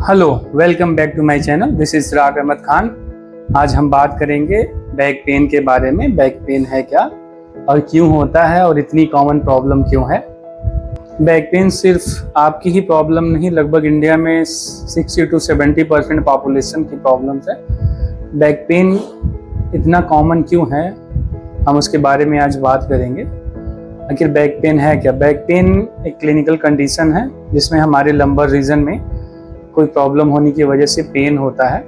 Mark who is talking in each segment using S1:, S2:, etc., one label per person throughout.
S1: Hello, welcome back to my channel. This is Chirag Ahmad Khan. आज हम बात करेंगे बैक पेन के बारे में। बैक पेन है क्या और क्यों होता है और इतनी कॉमन प्रॉब्लम क्यों है। बैक पेन सिर्फ आपकी ही प्रॉब्लम नहीं, लगभग इंडिया में 60 to 70% पॉपुलेशन की प्रॉब्लम्स है। बैक पेन इतना कॉमन क्यों है, हम उसके बारे में आज बात करेंगे। आखिर बैक पेन है क्या। बैक पेन एक क्लिनिकल कंडीशन है जिसमें हमारे लंबर रीजन में कोई प्रॉब्लम होने की वजह से पेन होता है।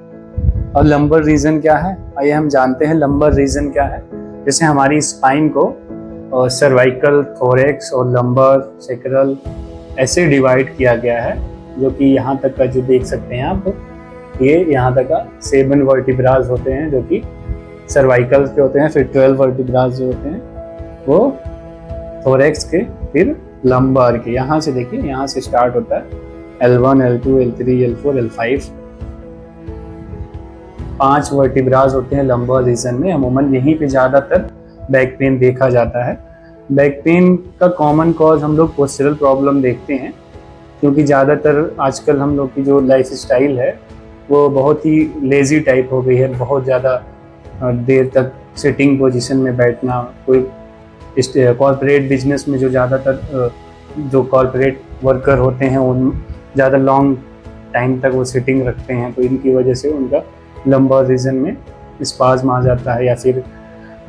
S1: और लंबर रीजन क्या है, आइए हम जानते हैं लंबर रीजन क्या है। जैसे हमारी स्पाइन को सर्वाइकल, थोरेक्स और लंबर, सेक्रल ऐसे डिवाइड किया गया है, जो कि यहाँ तक का जो देख सकते हैं आप, ये यहाँ तक का 7 वर्टिब्राज होते हैं जो कि सर्वाइकल के होते हैं। फिर 12 वर्टिब्राज जो होते हैं वो थोरेक्स के, फिर लंबर के। यहाँ से देखिए, यहाँ से स्टार्ट होता है L1, L2, L3, L4, L5। 5 vertebrae होते हैं लंबर रीजन में। अमूमन यहीं पे ज़्यादातर बैक पेन देखा जाता है। बैक पेन का कॉमन कॉज हम लोग पोस्चरल प्रॉब्लम देखते हैं, क्योंकि ज़्यादातर आजकल हम लोग की जो लाइफ स्टाइल है वो बहुत ही लेज़ी टाइप हो गई है। बहुत ज़्यादा देर तक सिटिंग पोजीशन में बैठना। कोई कॉर्पोरेट बिजनेस में जो ज़्यादातर जो कॉर्पोरेट वर्कर होते हैं उन ज़्यादा लॉन्ग टाइम तक वो सिटिंग रखते हैं, तो इनकी वजह से उनका लंबर रीजन में स्पाज्म आ जाता है। या फिर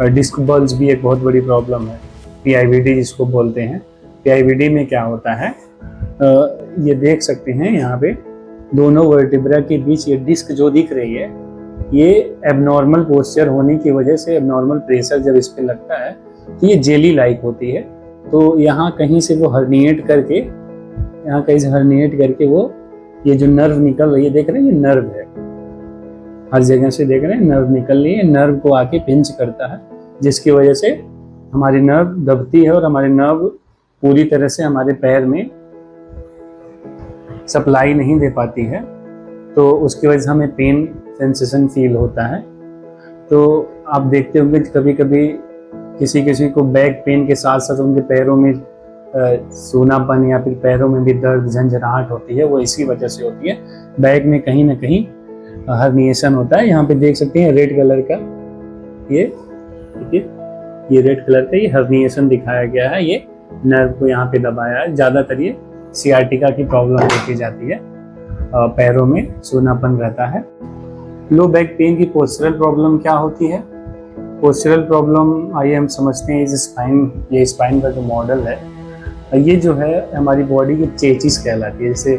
S1: डिस्क बल्ज भी एक बहुत बड़ी प्रॉब्लम है, PIVD जिसको बोलते हैं। PIVD में क्या होता है, ये देख सकते हैं यहाँ पे दोनों वर्टिब्रा के बीच ये डिस्क जो दिख रही है, ये एबनॉर्मल पोस्चर होने की वजह से, एबनॉर्मल प्रेशर जब इस पर लगता है तो ये जेली लाइक होती है। तो यहाँ कहीं से वो हर्निएट करके, यहाँ कहीं से हर्निएट करके वो ये जो नर्व निकल रही है, देख रहे हैं ये नर्व है, हर जगह से देख रहे हैं नर्व निकल रही है। नर्व को आके पिंच करता है, जिसकी वजह से हमारी नर्व दबती है और हमारी नर्व पूरी तरह से हमारे पैर में सप्लाई नहीं दे पाती है। तो उसकी वजह से हमें पेन सेंसेशन फील होता है। तो आप देखते होंगे कभी कभी किसी को बैक पेन के साथ साथ उनके पैरों में सूनापन या फिर पैरों में भी दर्द, झंझनाहट होती है। वो इसी वजह से होती है, बैक में कहीं ना कहीं हर्निएशन होता है। यहाँ पे देख सकते हैं रेड कलर का, ये देखिए, ये रेड कलर का ये हर्निएशन दिखाया गया है। ये नर्व को यहाँ पे दबाया है। ज़्यादातर ये सियाटिका की प्रॉब्लम देखी जाती है, पैरों में सूनापन रहता है। लो बैक पेन की पोस्चरल प्रॉब्लम क्या होती है। पोस्चरल प्रॉब्लम आइए हम समझते हैं। ये स्पाइन का जो मॉडल है, ये जो है हमारी बॉडी की चेचिस कहलाती है। जैसे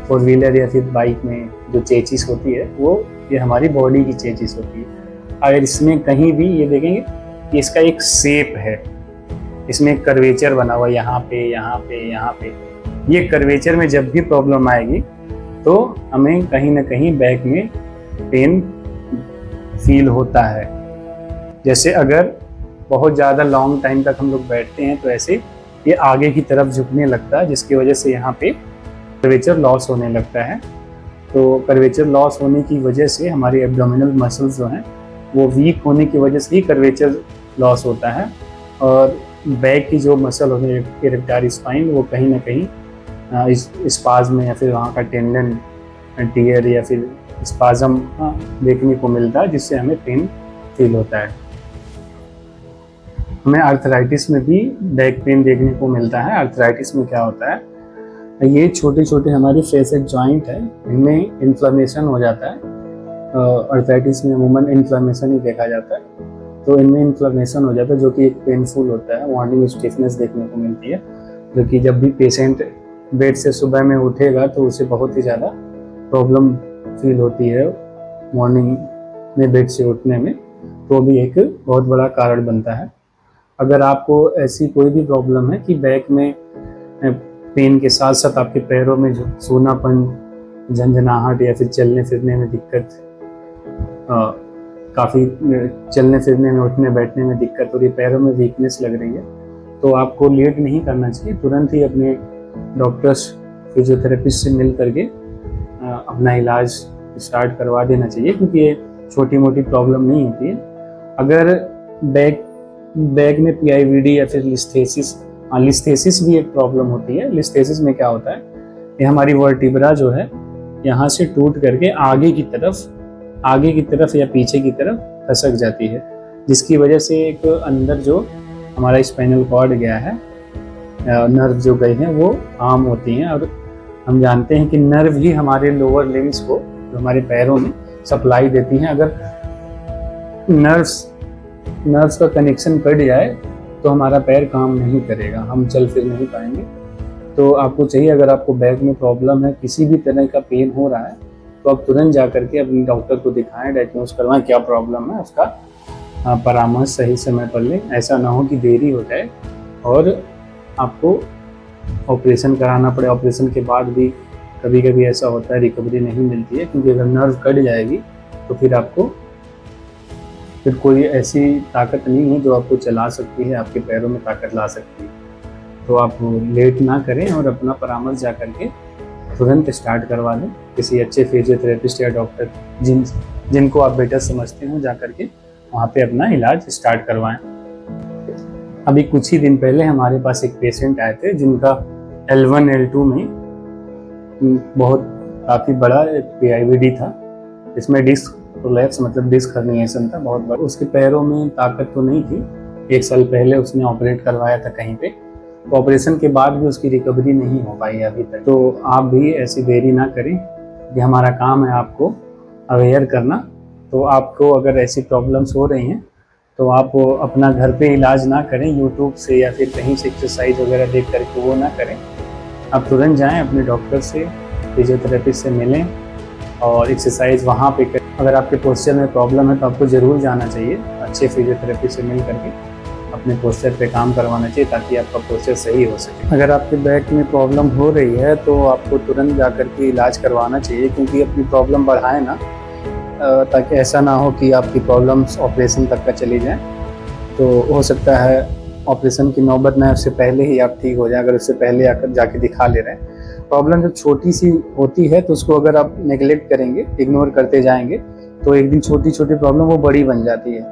S1: 4 व्हीलर या फिर बाइक में जो चेचिस होती है, वो ये हमारी बॉडी की चेचिस होती है। अगर इसमें कहीं भी ये देखेंगे, इसका एक शेप है, इसमें एक कर्वेचर बना हुआ, यहाँ पे यहाँ पे यहाँ पे। ये कर्वेचर में जब भी प्रॉब्लम आएगी तो हमें कहीं ना कहीं बैक में पेन फील होता है। जैसे अगर बहुत ज़्यादा लॉन्ग टाइम तक हम लोग बैठते हैं तो ऐसे ये आगे की तरफ झुकने लगता है, जिसकी वजह से यहाँ पे कर्वेचर लॉस होने लगता है। तो कर्वेचर लॉस होने की वजह से हमारी एब्डोमिनल मसल्स जो हैं वो वीक होने की वजह से ही कर्वेचर लॉस होता है। और बैक की जो मसल होती है, इरेक्टाइल स्पाइन, वो कहीं ना कहीं इस स्पाज्म में या फिर वहाँ का टेंडन टियर या फिर स्पाज्म देखने को मिलता है, जिससे हमें पेन फील होता है। हमें आर्थराइटिस में भी बैक पेन देखने को मिलता है। आर्थराइटिस में क्या होता है, ये छोटे छोटे हमारे फेसेट जॉइंट है, इनमें इन्फ्लेमेशन हो जाता है। आर्थराइटिस में अमूमन इन्फ्लेमेशन ही देखा जाता है। तो इनमें इन्फ्लेमेशन हो जाता है, जो कि एक पेनफुल होता है। मॉर्निंग स्टिफनेस देखने को मिलती है, जो कि जब भी पेशेंट बेड से सुबह में उठेगा तो उसे बहुत ही ज़्यादा प्रॉब्लम फील होती है मॉर्निंग में बेड से उठने में। तो भी एक बहुत बड़ा कारण बनता है। अगर आपको ऐसी कोई भी प्रॉब्लम है कि बैक में पेन के साथ साथ आपके पैरों में जो सूनापन, झंझनाहट या फिर चलने फिरने में दिक्कत, काफ़ी चलने फिरने में, उठने बैठने में दिक्कत हो रही है, पैरों में वीकनेस लग रही है, तो आपको लेट नहीं करना चाहिए। तुरंत ही अपने डॉक्टर्स, फिजियोथेरेपिस्ट से मिल करके अपना इलाज स्टार्ट करवा देना चाहिए, क्योंकि ये छोटी मोटी प्रॉब्लम नहीं होती है। अगर बैक में PIVD या फिर लिस्थेसिस, लिस्थेसिस भी एक प्रॉब्लम होती है। लिस्थेसिस में क्या होता है, ये हमारी वर्टिब्रा जो है यहाँ से टूट करके आगे की तरफ या पीछे की तरफ खसक जाती है, जिसकी वजह से एक अंदर जो हमारा स्पाइनल कॉर्ड गया है, नर्व जो गए हैं वो आर्म होती हैं। और हम जानते हैं कि नर्व ही हमारे लोअर लिम्स को, जो हमारे पैरों में सप्लाई देती हैं। अगर नर्व्स का कनेक्शन कट जाए तो हमारा पैर काम नहीं करेगा, हम चल फिर नहीं पाएंगे। तो आपको चाहिए, अगर आपको बैक में प्रॉब्लम है, किसी भी तरह का पेन हो रहा है, तो आप तुरंत जा करके अपने डॉक्टर को दिखाएं, डायग्नोज करवाएं क्या प्रॉब्लम है, उसका परामर्श सही समय पर लें। ऐसा ना हो कि देरी हो जाए और आपको ऑपरेशन कराना पड़े। ऑपरेशन के बाद भी कभी कभी ऐसा होता है रिकवरी नहीं मिलती है, क्योंकि अगर नर्व कट जाएगी तो फिर कोई ऐसी ताकत नहीं है जो आपको चला सकती है, आपके पैरों में ताकत ला सकती है। तो आप लेट ना करें और अपना परामर्श जा करके तुरंत स्टार्ट करवा दें किसी अच्छे फिजियोथेरेपिस्ट या डॉक्टर जिनको आप बेटर समझते हो, जा करके वहाँ पे अपना इलाज स्टार्ट करवाएं। अभी कुछ ही दिन पहले हमारे पास एक पेशेंट आए थे जिनका L1 L2 में बहुत काफ़ी बड़ा PIVD था, इसमें डिस्क प्रोलैप्स मतलब डिस्क हर्निएशन था बहुत बड़ा। उसके पैरों में ताकत तो नहीं थी, 1 साल पहले उसने ऑपरेट करवाया था कहीं पे, तो ऑपरेशन के बाद भी उसकी रिकवरी नहीं हो पाई अभी तक। तो आप भी ऐसी देरी ना करें, कि हमारा काम है आपको अवेयर करना। तो आपको अगर ऐसी प्रॉब्लम्स हो रही हैं तो आप अपना घर पे इलाज ना करें यूट्यूब से या फिर कहीं से एक्सरसाइज वगैरह देख करके वो ना करें। आप तुरंत जाएं अपने डॉक्टर से, फिजियोथेरेपिस्ट से मिलें और एक्सरसाइज वहाँ पे करें। अगर आपके पोस्चर में प्रॉब्लम है तो आपको ज़रूर जाना चाहिए, अच्छे फिजियोथेरेपिस्ट से मिल करके अपने पोस्चर पे काम करवाना चाहिए, ताकि आपका पोस्चर सही हो सके। अगर आपके बैक में प्रॉब्लम हो रही है तो आपको तुरंत जा करके इलाज करवाना चाहिए, क्योंकि अपनी प्रॉब्लम बढ़ाए ना, ताकि ऐसा ना हो कि आपकी प्रॉब्लम्स ऑपरेशन तक का चली जाए। तो हो सकता है ऑपरेशन की नौबत ना, उससे पहले ही आप ठीक हो जाए, अगर उससे पहले आकर जाके दिखा ले रहे हैं। प्रॉब्लम जब छोटी सी होती है तो उसको अगर आप नेगलेक्ट करेंगे, इग्नोर करते जाएंगे, तो एक दिन छोटी छोटी प्रॉब्लम वो बड़ी बन जाती है।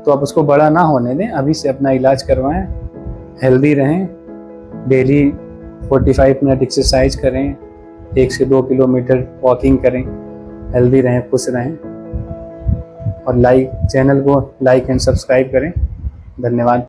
S1: तो आप उसको बड़ा ना होने दें, अभी से अपना इलाज करवाएं, हेल्दी रहें, डेली 45 मिनट एक्सरसाइज करें, 1 से 2 किलोमीटर वॉकिंग करें, हेल्दी रहें, खुश रहें, और चैनल को लाइक एंड सब्सक्राइब करें। धन्यवाद।